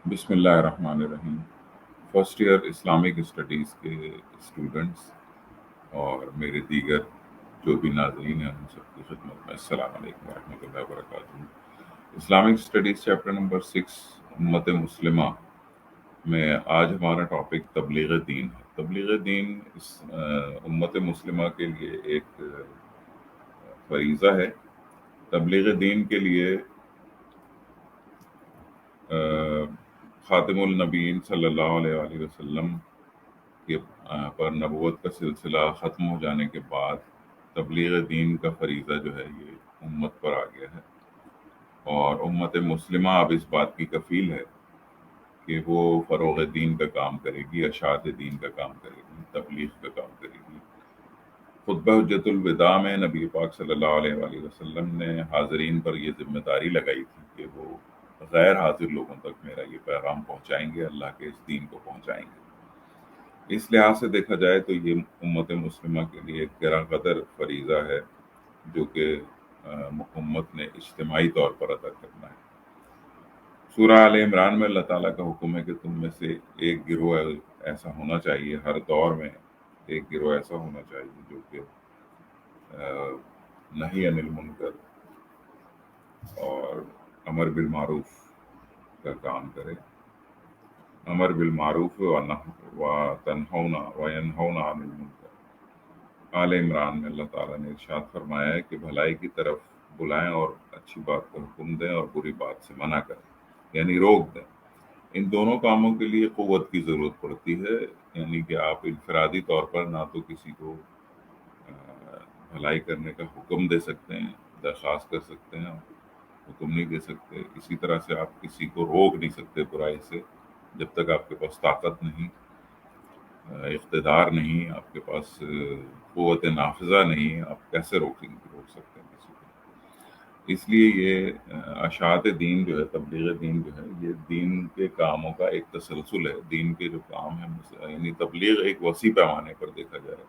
بسم اللہ الرحمن الرحیم۔ فرسٹ ایئر اسلامک اسٹڈیز کے اسٹوڈنٹس اور میرے دیگر جو بھی ناظرین ہیں ان سب کی خدمت میں السلام علیکم ورحمۃ اللہ وبرکاتہ۔ اسلامک اسٹڈیز چیپٹر نمبر 6 امت مسلمہ میں آج ہمارا ٹاپک تبلیغ دین ہے۔ تبلیغ دین اس امت مسلمہ کے لیے ایک فریضہ ہے۔ تبلیغ دین کے لیے خاتم النبیین صلی اللہ علیہ وآلہ وسلم کے پر نبوت کا سلسلہ ختم ہو جانے کے بعد تبلیغ دین کا فریضہ جو ہے یہ امت پر آ گیا ہے، اور امت مسلمہ اب اس بات کی کفیل ہے کہ وہ فروغ دین کا کام کرے گی، اشاعت دین کا کام کرے گی، تبلیغ کا کام کرے گی۔ خطبہ حجت الوداع میں نبی پاک صلی اللہ علیہ وآلہ وسلم نے حاضرین پر یہ ذمہ داری لگائی تھی کہ وہ غیر حاضر لوگوں تک میرا یہ پیغام پہنچائیں گے، اللہ کے اس دین کو پہنچائیں گے۔ اس لحاظ سے دیکھا جائے تو یہ امت مسلمہ کے لیے ایک گراں قدر فریضہ ہے جو کہ امت نے اجتماعی طور پر ادا کرنا ہے۔ سورہ آل عمران میں اللہ تعالیٰ کا حکم ہے کہ تم میں سے ایک گروہ ایسا ہونا چاہیے، ہر دور میں ایک گروہ ایسا ہونا چاہیے جو کہ نہی عن المنکر اور امر بالمعروف کا کام کرے، امر بالمعروف وینہون عن المنکر۔ آل عمران میں اللہ تعالیٰ نے ارشاد فرمایا ہے کہ بھلائی کی طرف بلائیں اور اچھی بات کا حکم دیں اور بری بات سے منع کریں، یعنی روک دیں۔ ان دونوں کاموں کے لیے قوت کی ضرورت پڑتی ہے، یعنی کہ آپ انفرادی طور پر نہ تو کسی کو بھلائی کرنے کا حکم دے سکتے ہیں، درخواست کر سکتے ہیں، حکم نہیں دے سکتے۔ اسی طرح سے آپ کسی کو روک نہیں سکتے برائی سے، جب تک آپ کے پاس طاقت نہیں، اقتدار نہیں، آپ کے پاس قوت نافذہ نہیں، آپ کیسے روک سکتے ہیں کسی کو۔ اس لیے یہ اشاعت دین جو ہے، تبلیغ دین جو ہے، یہ دین کے کاموں کا ایک تسلسل ہے۔ دین کے جو کام ہیں، یعنی تبلیغ ایک وسیع پیمانے پر دیکھا جائے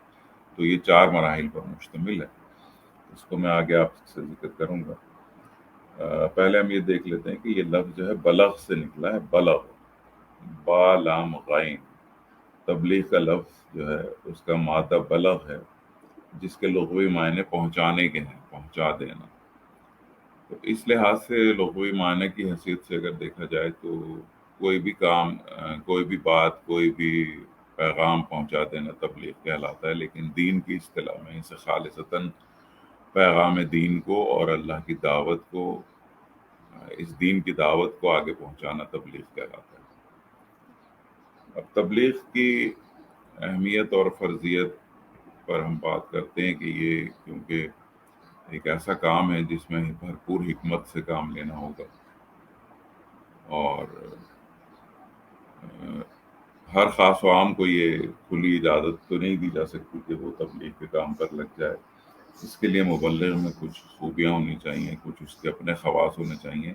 تو یہ 4 مراحل پر مشتمل ہے۔ اس کو میں آگے آپ سے ذکر کروں گا۔ پہلے ہم یہ دیکھ لیتے ہیں کہ یہ لفظ جو ہے بلغ سے نکلا ہے، بلغ، با لام غین۔ تبلیغ کا لفظ جو ہے اس کا مادہ بلغ ہے، جس کے لغوی معنی پہنچانے کے ہیں، پہنچا دینا۔ تو اس لحاظ سے لغوی معنی کی حیثیت سے اگر دیکھا جائے تو کوئی بھی کام، کوئی بھی بات، کوئی بھی پیغام پہنچا دینا تبلیغ کہلاتا ہے، لیکن دین کی اصطلاح میں اسے خالصتاً پیغام دین کو اور اللہ کی دعوت کو، اس دین کی دعوت کو آگے پہنچانا تبلیغ کہلاتا ہے۔ اب تبلیغ کی اہمیت اور فرضیت پر ہم بات کرتے ہیں کہ یہ کیونکہ ایک ایسا کام ہے جس میں بھرپور حکمت سے کام لینا ہوگا، اور ہر خاص و عام کو یہ کھلی اجازت تو نہیں دی جا سکتی کہ وہ تبلیغ کے کام پر لگ جائے۔ اس کے لیے مبلغ میں کچھ خوبیاں ہونی چاہیے، کچھ اس کے اپنے خواص ہونے چاہیے۔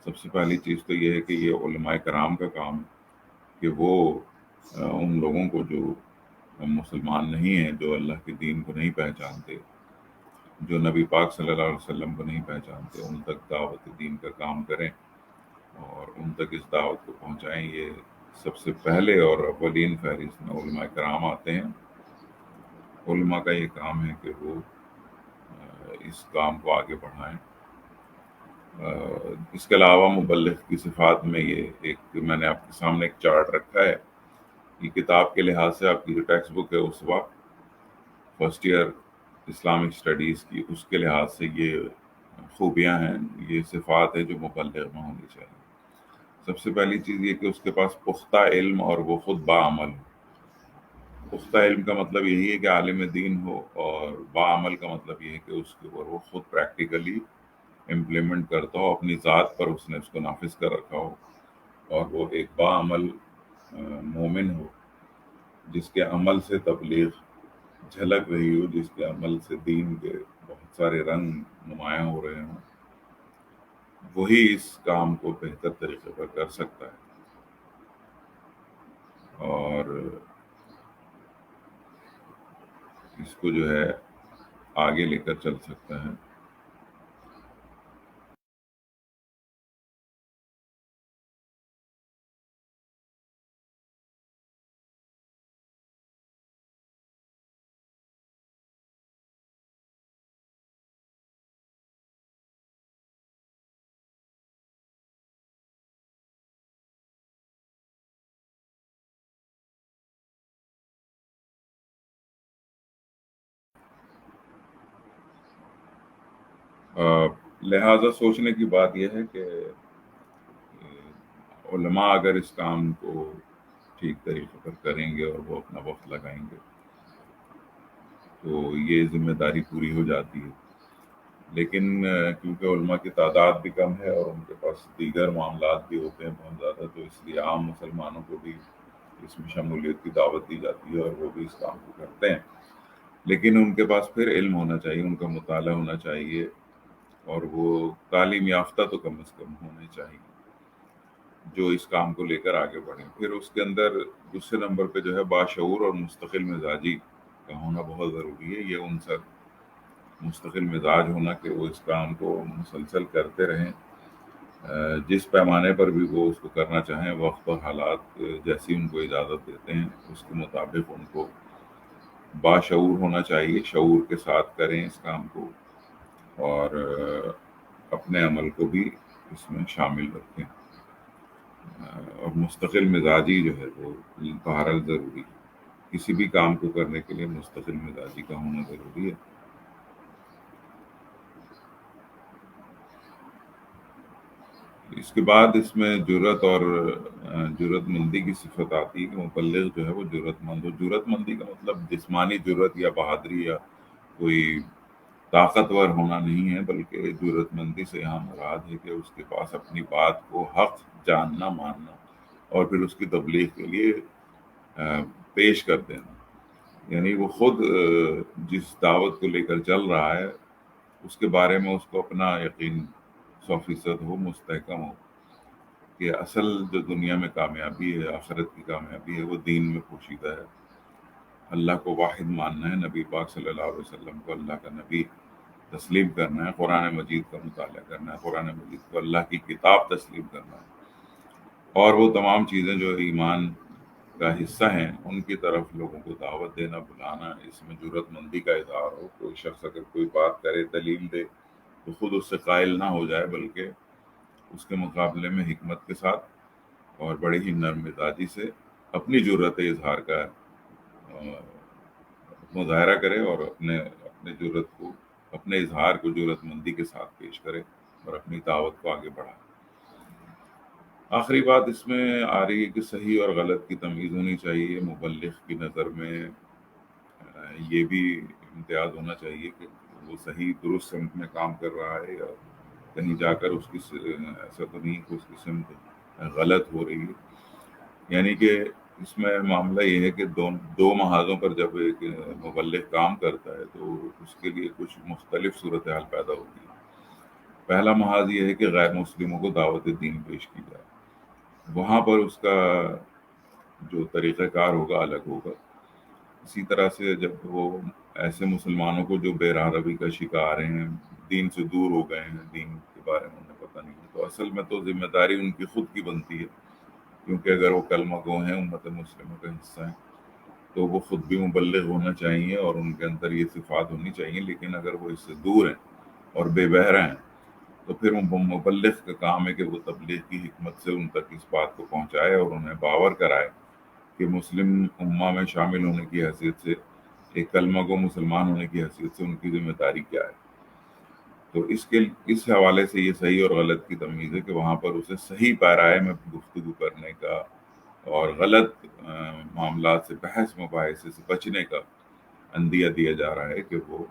سب سے پہلی چیز تو یہ ہے کہ یہ علماء کرام کا کام ہے کہ وہ ان لوگوں کو جو مسلمان نہیں ہیں، جو اللہ کے دین کو نہیں پہچانتے، جو نبی پاک صلی اللہ علیہ وسلم کو نہیں پہچانتے، ان تک دعوت دین کا کام کریں اور ان تک اس دعوت کو پہنچائیں۔ یہ سب سے پہلے اور اولین فہرست میں علماء کرام آتے ہیں۔ علماء کا یہ کام ہے کہ وہ اس کام کو آگے بڑھائیں۔ اس کے علاوہ مبلغ کی صفات میں یہ ایک، میں نے آپ کے سامنے ایک چارٹ رکھا ہے، یہ کتاب کے لحاظ سے آپ کی جو ٹیکسٹ بک ہے اسوا فرسٹ ایئر اسلامک اسٹڈیز کی، اس کے لحاظ سے یہ خوبیاں ہیں، یہ صفات ہے جو مبلغ میں ہونی چاہیے۔ سب سے پہلی چیز یہ کہ اس کے پاس پختہ علم اور وہ خود باعمل ہو۔ پختہ علم کا مطلب یہی ہے کہ عالم دین ہو، اور باعمل کا مطلب یہ ہے کہ اس کے اوپر وہ خود پریکٹیکلی امپلیمنٹ کرتا ہو، اپنی ذات پر اس نے اس کو نافذ کر رکھا ہو، اور وہ ایک باعمل مومن ہو، جس کے عمل سے تبلیغ جھلک رہی ہو، جس کے عمل سے دین کے بہت سارے رنگ نمایاں ہو رہے ہوں۔ وہی اس کام کو بہتر طریقے پر کر سکتا ہے اور اس کو جو ہے آگے لے کر چل سکتا ہے۔ لہٰذا سوچنے کی بات یہ ہے کہ علماء اگر اس کام کو ٹھیک طریقے پر کریں گے اور وہ اپنا وقت لگائیں گے تو یہ ذمہ داری پوری ہو جاتی ہے. لیکن کیونکہ علماء کی تعداد بھی کم ہے اور ان کے پاس دیگر معاملات بھی ہوتے ہیں بہت زیادہ، تو اس لیے عام مسلمانوں کو بھی اس میں شمولیت کی دعوت دی جاتی ہے اور وہ بھی اس کام کو کرتے ہیں. لیکن ان کے پاس پھر علم ہونا چاہیے، ان کا مطالعہ ہونا چاہیے، اور وہ تعلیم یافتہ تو کم از کم ہونے چاہیے جو اس کام کو لے کر آگے بڑھیں. پھر اس کے اندر دوسرے نمبر پہ جو ہے باشعور اور مستقل مزاجی کا ہونا بہت ضروری ہے. یہ عنصر مستقل مزاج ہونا کہ وہ اس کام کو مسلسل کرتے رہیں، جس پیمانے پر بھی وہ اس کو کرنا چاہیں، وقت اور حالات جیسی ان کو اجازت دیتے ہیں اس کے مطابق ان کو باشعور ہونا چاہیے، شعور کے ساتھ کریں اس کام کو، اور اپنے عمل کو بھی اس میں شامل رکھیں. اور مستقل مزاجی جو ہے وہ بہرحال ضروری ہے، کسی بھی کام کو کرنے کے لیے مستقل مزاجی کا ہونا ضروری ہے. اس کے بعد اس میں جرت اور جرت مندی کی صفت آتی ہے کہ مبلغ جو ہے وہ جرت مند ہو. جرت مندی کا مطلب جسمانی جرت یا بہادری یا کوئی طاقتور ہونا نہیں ہے، بلکہ جرت مندی سے یہاں مراد ہے کہ اس کے پاس اپنی بات کو حق جاننا، ماننا اور پھر اس کی تبلیغ کے لیے پیش کر دینا. یعنی وہ خود جس دعوت کو لے کر چل رہا ہے اس کے بارے میں اس کو اپنا یقین 100% ہو، مستحکم ہو کہ اصل جو دنیا میں کامیابی ہے، آخرت کی کامیابی ہے، وہ دین میں پوشیدہ ہے. اللہ کو واحد ماننا ہے، نبی پاک صلی اللہ علیہ وسلم کو اللہ کا نبی تسلیم کرنا ہے، قرآن مجید کا مطالعہ کرنا ہے، قرآن مجید کو اللہ کی کتاب تسلیم کرنا ہے، اور وہ تمام چیزیں جو ایمان کا حصہ ہیں ان کی طرف لوگوں کو دعوت دینا، بلانا. اس میں جرت مندی کا اظہار ہو. کوئی شخص اگر کوئی بات کرے، دلیل دے، تو خود اس سے قائل نہ ہو جائے، بلکہ اس کے مقابلے میں حکمت کے ساتھ اور بڑی ہی نرم مزاجی سے اپنی جرت اظہار کا مظاہرہ کرے اور اپنے جرت کو، اپنے اظہار کو جرت مندی کے ساتھ پیش کرے اور اپنی دعوت کو آگے بڑھائے. آخری بات اس میں آ رہی ہے کہ صحیح اور غلط کی تمیز ہونی چاہیے. مبلغ کی نظر میں یہ بھی امتیاز ہونا چاہیے کہ وہ صحیح درست سمت میں کام کر رہا ہے یا کہیں جا کر اس کی ایسا تو نہیں کہ اس کی سمت غلط ہو رہی ہے. یعنی کہ اس میں معاملہ یہ ہے کہ دو محاذوں پر جب ایک مبلغ کام کرتا ہے تو اس کے لیے کچھ مختلف صورتحال پیدا ہوتی ہے. پہلا محاذ یہ ہے کہ غیر مسلموں کو دعوت دین پیش کی جائے. وہاں پر اس کا جو طریقہ کار ہوگا الگ ہوگا. اسی طرح سے جب وہ ایسے مسلمانوں کو جو بے راہ روی کا شکار ہیں، دین سے دور ہو گئے ہیں، دین کے بارے میں انہیں پتہ نہیں ہے، تو اصل میں تو ذمہ داری ان کی خود کی بنتی ہے، کیونکہ اگر وہ کلمہ گو ہیں، امت مسلمہ کا حصہ ہیں، تو وہ خود بھی مبلغ ہونا چاہیے اور ان کے اندر یہ صفات ہونی چاہیے. لیکن اگر وہ اس سے دور ہیں اور بے بہرہ ہیں تو پھر مبلغ کا کام ہے کہ وہ تبلیغ کی حکمت سے ان تک اس بات کو پہنچائے اور انہیں باور کرائے کہ مسلم امہ میں شامل ہونے کی حیثیت سے، ایک کلمہ کو مسلمان ہونے کی حیثیت سے ان کی ذمہ داری کیا ہے. تو اس حوالے سے یہ صحیح اور غلط کی تمیز ہے کہ وہاں پر اسے صحیح پیرائے میں گفتگو کرنے کا اور غلط معاملات سے، بحث مباحثے سے بچنے کا عندیہ دیا جا رہا ہے کہ وہ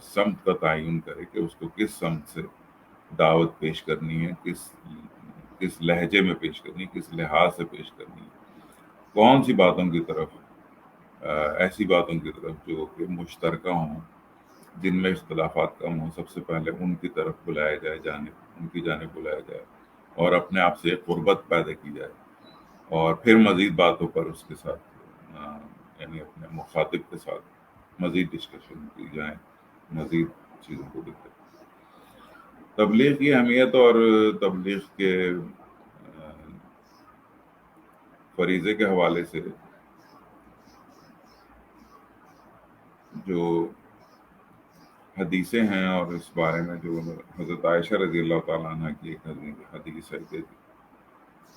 سمت کا تعین کرے کہ اس کو کس سمت سے دعوت پیش کرنی ہے، کس لہجے میں پیش کرنی ہے، کس لحاظ سے پیش کرنی ہے، کون سی باتوں کی طرف، ایسی باتوں کی طرف جو کہ مشترکہ ہوں، جن میں اختلافات کم ہوں. سب سے پہلے ان کی طرف بلایا جائے، ان کی جانب بلایا جائے اور اپنے آپ سے ایک قربت پیدا کی جائے، اور پھر مزید باتوں پر اس کے ساتھ یعنی اپنے مخاطب کے ساتھ مزید ڈسکشن کی جائے، مزید چیزوں کو دکھائے. تبلیغ کی اہمیت اور تبلیغ کے فریضے کے حوالے سے جو حدیثیں ہیں اور اس بارے میں جو حضرت عائشہ رضی اللہ تعالیٰ عنہ کی ایک حدیث ہے کہ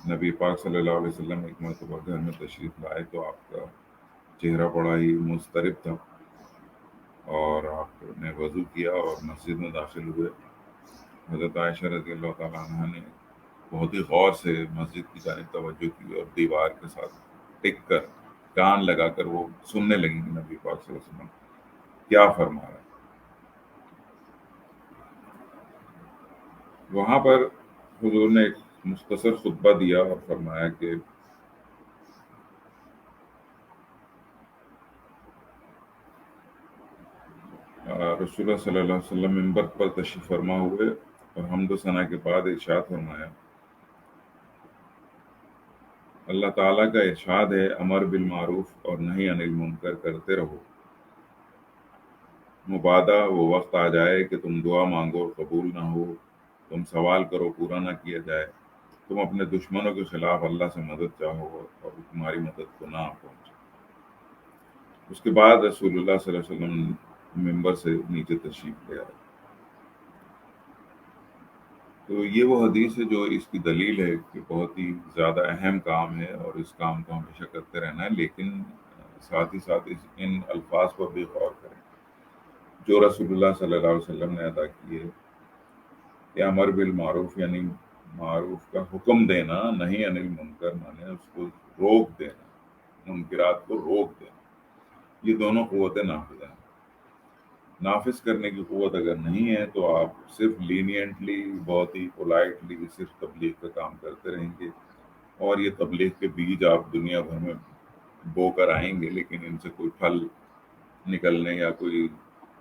نبی پاک صلی اللہ علیہ وسلم ایک مرتبہ گھر میں تشریف لائے تو آپ کا چہرہ بڑا ہی مضطرب تھا اور آپ نے وضو کیا اور مسجد میں داخل ہوئے. حضرت عائشہ رضی اللہ تعالیٰ عنہ نے بہت ہی غور سے مسجد کی جانب توجہ کی اور دیوار کے ساتھ ٹک کر کان لگا کر وہ سننے لگی کہ نبی پاک صلی اللہ علیہ وسلم کیا فرما رہا ہے. وہاں پر حضور نے ایک مختصر خطبہ دیا اور فرمایا کہ رسول اللہ صلی اللہ علیہ وسلم منبر پر تشریف فرما ہوئے اور حمد و ثنا کے بعد ارشاد فرمایا، اللہ تعالیٰ کا ارشاد ہے امر بالمعروف اور نہی عن المنکر کرتے رہو. مبادا وہ وقت آ جائے کہ تم دعا مانگو اور قبول نہ ہو، تم سوال کرو پورا نہ کیا جائے، تم اپنے دشمنوں کے خلاف اللہ سے مدد چاہو اور وہ تمہاری مدد کو نہ پہنچے. اس کے بعد رسول اللہ صلی اللہ علیہ وسلم ممبر سے نیچے تشریف لے آئے. تو یہ وہ حدیث ہے جو اس کی دلیل ہے کہ بہت ہی زیادہ اہم کام ہے اور اس کام کو ہمیشہ کرتے رہنا ہے، لیکن ساتھ ہی ساتھ ان الفاظ پر بھی غور کریں جو رسول اللہ صلی اللہ علیہ وسلم نے ادا کیے کہ امر بالمعروف یعنی معروف کا حکم دینا، نہیں عن المنکر مانے اس کو روک دینا، منکرات کو روک دینا. یہ دونوں قوتیں نافذ ہیں. نافذ کرنے کی قوت اگر نہیں ہے تو آپ صرف لینینٹلی، بہت ہی پولائٹلی صرف تبلیغ کا کام کرتے رہیں گے اور یہ تبلیغ کے بیج آپ دنیا بھر میں بو کر آئیں گے، لیکن ان سے کوئی پھل نکلنے یا کوئی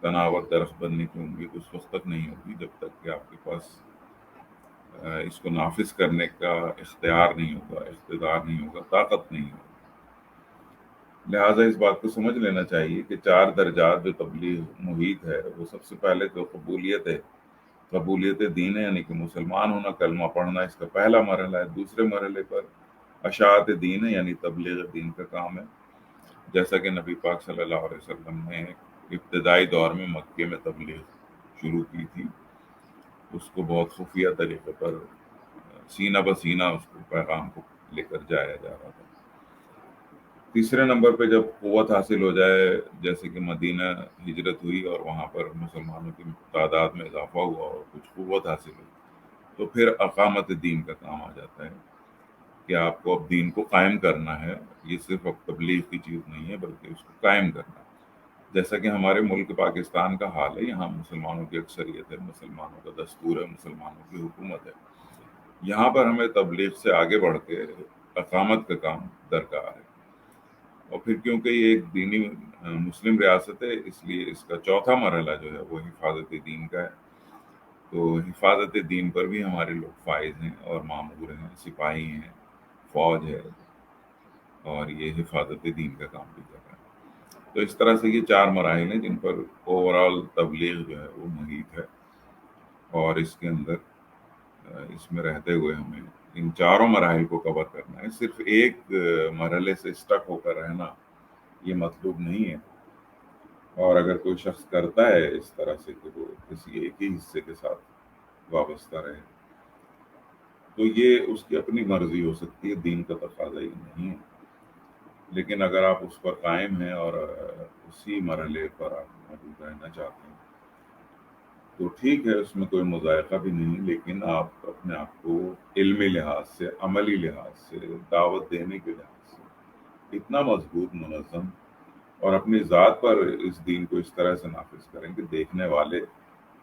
تناور درخت بننے کی امید اس وقت تک نہیں ہوگی جب تک کہ آپ کے پاس اس کو نافذ کرنے کا اختیار نہیں ہوگا، اقتدار نہیں ہوگا، طاقت نہیں ہوگی. لہٰذا اس بات کو سمجھ لینا چاہیے کہ 4 درجات جو تبلیغ محیط ہے وہ سب سے پہلے تو قبولیت ہے، قبولیت دین ہے، یعنی کہ مسلمان ہونا، کلمہ پڑھنا اس کا پہلا مرحلہ ہے. دوسرے مرحلے پر اشاعت دین ہے، یعنی تبلیغ دین کا کام ہے، جیسا کہ نبی پاک صلی اللہ علیہ وسلم نے ابتدائی دور میں مکے میں تبلیغ شروع کی تھی. اس کو بہت خفیہ طریقے پر سینہ بسینہ اس کو پیغام کو لے کر جایا جا رہا تھا. تیسرے نمبر پہ جب قوت حاصل ہو جائے، جیسے کہ مدینہ ہجرت ہوئی اور وہاں پر مسلمانوں کی تعداد میں اضافہ ہوا اور کچھ قوت حاصل ہوئی، تو پھر اقامت دین کا کام آ جاتا ہے کہ آپ کو اب دین کو قائم کرنا ہے. یہ صرف اب تبلیغ کی چیز نہیں ہے بلکہ اس کو قائم کرنا ہے. جیسا کہ ہمارے ملک پاکستان کا حال ہے، یہاں مسلمانوں کی اکثریت ہے، مسلمانوں کا دستور ہے، مسلمانوں کی حکومت ہے. یہاں پر ہمیں تبلیغ سے آگے بڑھ کے اقامت کا کام درکار ہے. اور پھر کیونکہ یہ ایک دینی مسلم ریاست ہے، اس لیے اس کا چوتھا مرحلہ جو ہے وہ حفاظت دین کا ہے. تو حفاظت دین پر بھی ہمارے لوگ فائز ہیں اور مامور ہیں، سپاہی ہیں، فوج ہے، اور یہ حفاظت دین کا کام بھی کر رہا ہے. تو اس طرح سے یہ 4 مراحل ہیں جن پر اوور آل تبلیغ جو ہے وہ محیط ہے، اور اس کے اندر اس میں رہتے ہوئے ہمیں ان چاروں مراحل کو کور کرنا ہے. صرف ایک مرحلے سے اسٹک ہو کر رہنا یہ مطلوب نہیں ہے. اور اگر کوئی شخص کرتا ہے اس طرح سے کہ وہ کسی ایک ہی حصے کے ساتھ وابستہ رہے، تو یہ اس کی اپنی مرضی ہو سکتی ہے، دین کا تقاضا ہی نہیں ہے. لیکن اگر آپ اس پر قائم ہیں اور اسی مرحلے پر آپ موجود رہنا چاہتے ہیں تو ٹھیک ہے، اس میں کوئی مذائقہ بھی نہیں، لیکن آپ اپنے آپ کو علمی لحاظ سے، عملی لحاظ سے، دعوت دینے کے لحاظ سے اتنا مضبوط، منظم اور اپنی ذات پر اس دین کو اس طرح سے نافذ کریں کہ دیکھنے والے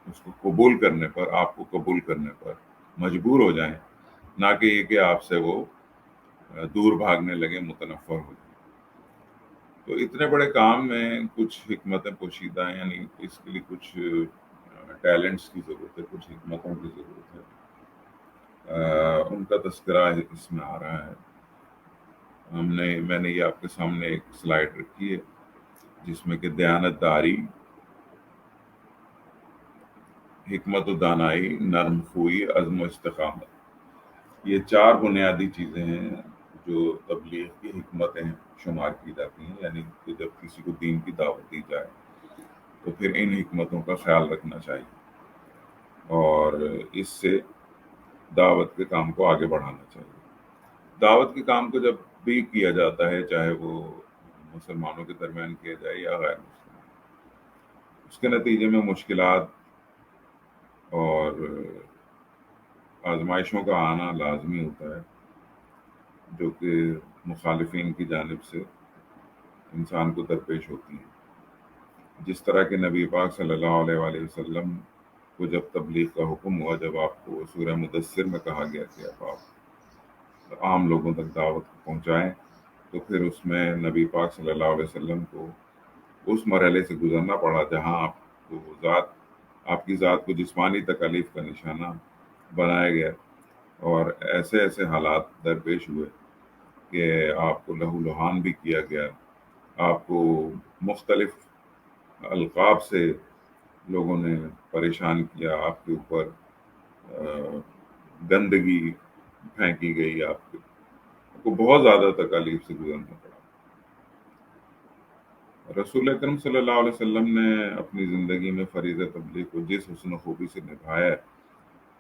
اس کو قبول کرنے پر، آپ کو قبول کرنے پر مجبور ہو جائیں، نہ کہ یہ کہ آپ سے وہ دور بھاگنے لگے، متنفر ہو جائیں. تو اتنے بڑے کام میں کچھ حکمتیں پوشیدہ ہیں، یعنی اس کے لیے کچھ ٹیلنٹس کی ضرورت ہے، کچھ حکمتوں کی ضرورت ہے. ان کا تذکرہ اس میں آ رہا ہے. میں نے یہ آپ کے سامنے ایک سلائیڈ رکھی ہے جس میں کہ دیانت داری، حکمت و دانائی، نرم خوئی، عزم و استقامت، یہ 4 بنیادی چیزیں ہیں جو تبلیغ کی حکمتیں شمار کی جاتی ہیں. یعنی کہ جب کسی کو دین کی دعوت دی جائے تو پھر ان حکمتوں کا خیال رکھنا چاہیے اور اس سے دعوت کے کام کو آگے بڑھانا چاہیے. دعوت کے کام کو جب بھی کیا جاتا ہے، چاہے وہ مسلمانوں کے درمیان کیا جائے یا غیر مسلمان، اس کے نتیجے میں مشکلات اور آزمائشوں کا آنا لازمی ہوتا ہے، جو کہ مخالفین کی جانب سے انسان کو درپیش ہوتی ہیں. جس طرح کہ نبی پاک صلی اللہ علیہ وآلہ وسلم کو جب تبلیغ کا حکم ہوا، جب آپ کو سورہ مدثر میں کہا گیا کہ اب آپ عام لوگوں تک دعوت کو پہنچائیں، تو پھر اس میں نبی پاک صلی اللہ علیہ وسلم کو اس مرحلے سے گزرنا پڑا جہاں آپ کی ذات کو جسمانی تکالیف کا نشانہ بنایا گیا، اور ایسے ایسے حالات درپیش ہوئے کہ آپ کو لہو لہان بھی کیا گیا، آپ کو مختلف القاب سے لوگوں نے پریشان کیا، آپ کے اوپر گندگی پھینکی گئی، آپ کو بہت زیادہ تکالیف سے گزرنا پڑا. رسول اکرم صلی اللہ علیہ وسلم نے اپنی زندگی میں فریض تبلیغ کو جس حسن و خوبی سے نبھایا ہے،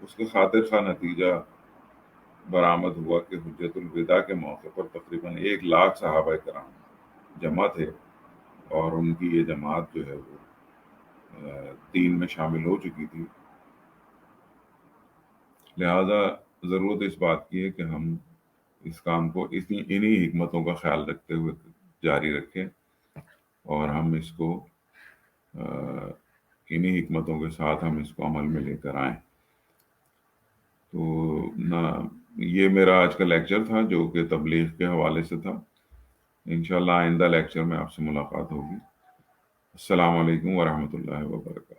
اس کے خاطر خواہ نتیجہ برآمد ہوا کہ حجت الوداع کے موقع پر تقریباً 1,00,000 صحابہ کرام جمع تھے، اور ان کی یہ جماعت جو ہے وہ دین میں شامل ہو چکی تھی. لہذا ضرورت اس بات کی ہے کہ ہم اس کام کو انہی حکمتوں کا خیال رکھتے ہوئے جاری رکھیں، اور ہم اس کو انہی حکمتوں کے ساتھ ہم اس کو عمل میں لے کر آئیں. تو یہ میرا آج کا لیکچر تھا جو کہ تبلیغ کے حوالے سے تھا. انشاءاللہ آئندہ لیکچر میں آپ سے ملاقات ہوگی. السلام علیکم ورحمۃ اللہ وبرکاتہ.